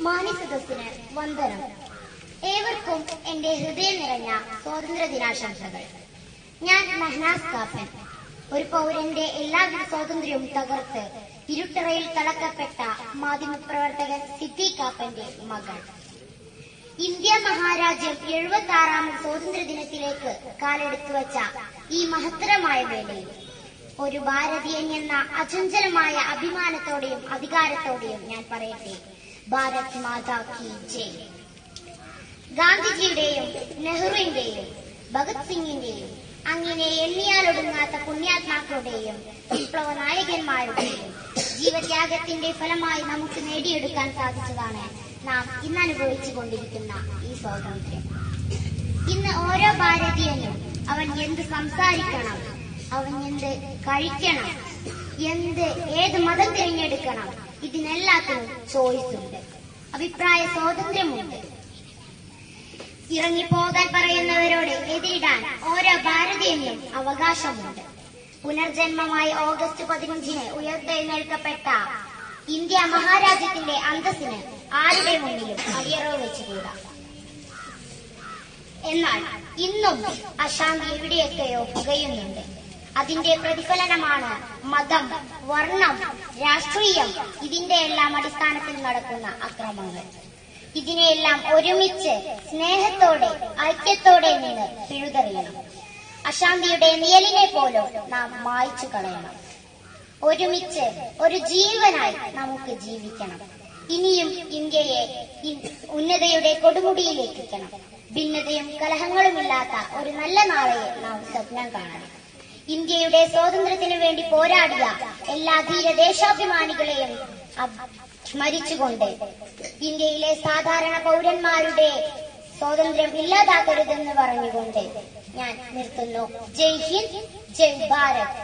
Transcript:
മാന്യസദസ്സിന് വന്ദനം. ഏവർക്കും എന്റെ ഹൃദയം നിറഞ്ഞ സ്വാതന്ത്ര്യ ദിനാശംസകൾ. ഞാൻ മെഹനാസ് കാപ്പൻ. ഒരു പൗരന്റെ എല്ലാവിധ സ്വാതന്ത്ര്യവും തകർത്ത് ഇരുട്ടറയിൽ തളക്കപ്പെട്ട മാധ്യമപ്രവർത്തകൻ സിദ്ദീഖ് കാപ്പന്റെ മകൾ. ഇന്ത്യ മഹാരാജ്യം 76ാമത് സ്വാതന്ത്ര്യ ദിനത്തിലേക്ക് കാലെടുത്തു വച്ച ഈ മഹത്തരമായ വേളയിൽ ഒരു ഭാരതീയൻ എന്ന അചഞ്ചലമായ അഭിമാനത്തോടെയും അധികാരത്തോടെയും ഞാൻ പറയട്ടെ, ഭാരത് മാതാ കി ജയ്. ഗാന്ധിജിയുടെയും നെഹ്റുവിന്റെയും ഭഗത് സിംഗിന്റെയും അങ്ങനെ എണ്ണിയാലൊടുങ്ങാത്ത പുണ്യാത്മാക്കളുടെയും വിപ്ലവ നായകന്മാരുടെയും ജീവത്യാഗത്തിന്റെ ഫലമായി നമുക്ക് നേടിയെടുക്കാൻ സാധിച്ചതാണ് നാം ഇന്ന് അനുഭവിച്ചു കൊണ്ടിരിക്കുന്ന ഈ സ്വാതന്ത്ര്യം. ഇന്ന് ഓരോ ഭാരതീയനും അവൻ എന്ത് സംസാരിക്കണം, അവൻ എന്ത് കഴിക്കണം, ഏത് മതം തിരഞ്ഞെടുക്കണം, ഇതിനെല്ലാത്തിനും ചോയ്സ് ഉണ്ട്, അഭിപ്രായ സ്വാതന്ത്ര്യമുണ്ട്. ഇറങ്ങിപ്പോകാൻ പറയുന്നവരോട് എതിരിടാൻ ഓരോ ഭാരതീയനും അവകാശമുണ്ട്. പുനർജന്മമായി ഓഗസ്റ്റ് 15 ഉയർത്തെഴുന്നേൽക്കപ്പെട്ട ഇന്ത്യ മഹാരാജ്യത്തിന്റെ അന്തസ്സിന് ആരുടെ മുന്നിലും അടിയറവ് വെച്ചുകൂടാ. എന്നാൽ ഇന്നും അശാന്തി എവിടെയൊക്കെയോ പുകയുന്നുണ്ട്. അതിന്റെ പ്രതിഫലനമാണ് മതം, വർണ്ണം, രാഷ്ട്രീയം, ഇതിന്റെ എല്ലാം അടിസ്ഥാനത്തിൽ നടക്കുന്ന അക്രമങ്ങൾ. ഇതിനെയെല്ലാം ഒരുമിച്ച് സ്നേഹത്തോടെ ഐക്യത്തോടെ നിന്ന് പിഴുതെറിയണം. അശാന്തിയുടെ നിഴലിനെ പോലും നാം മായ്ച്ചു കളയണം. ഒരുമിച്ച് ഒരു ജീവനായി നമുക്ക് ജീവിക്കണം. ഇനിയും ഇന്ത്യയെ ഉന്നതയുടെ കൊടുമുടിയിലെത്തിക്കണം. ഭിന്നതയും കലഹങ്ങളുമില്ലാത്ത ഒരു നല്ല നാളെയെ നാം സ്വപ്നം കാണണം. ഇന്ത്യയുടെ സ്വാതന്ത്ര്യത്തിനു വേണ്ടി പോരാടിയ എല്ലാ ധീരദേശാഭിമാനികളെയും സ്മരിച്ചുകൊണ്ട് ഇന്ത്യയിലെ സാധാരണ പൗരന്മാരുടെ സ്വാതന്ത്ര്യം ഇല്ലാതാക്കരുതെന്ന് പറഞ്ഞുകൊണ്ട് ഞാൻ നിർത്തുന്നു. ജയ് ഹിന്ദ്, ജയ് ഭാരത്.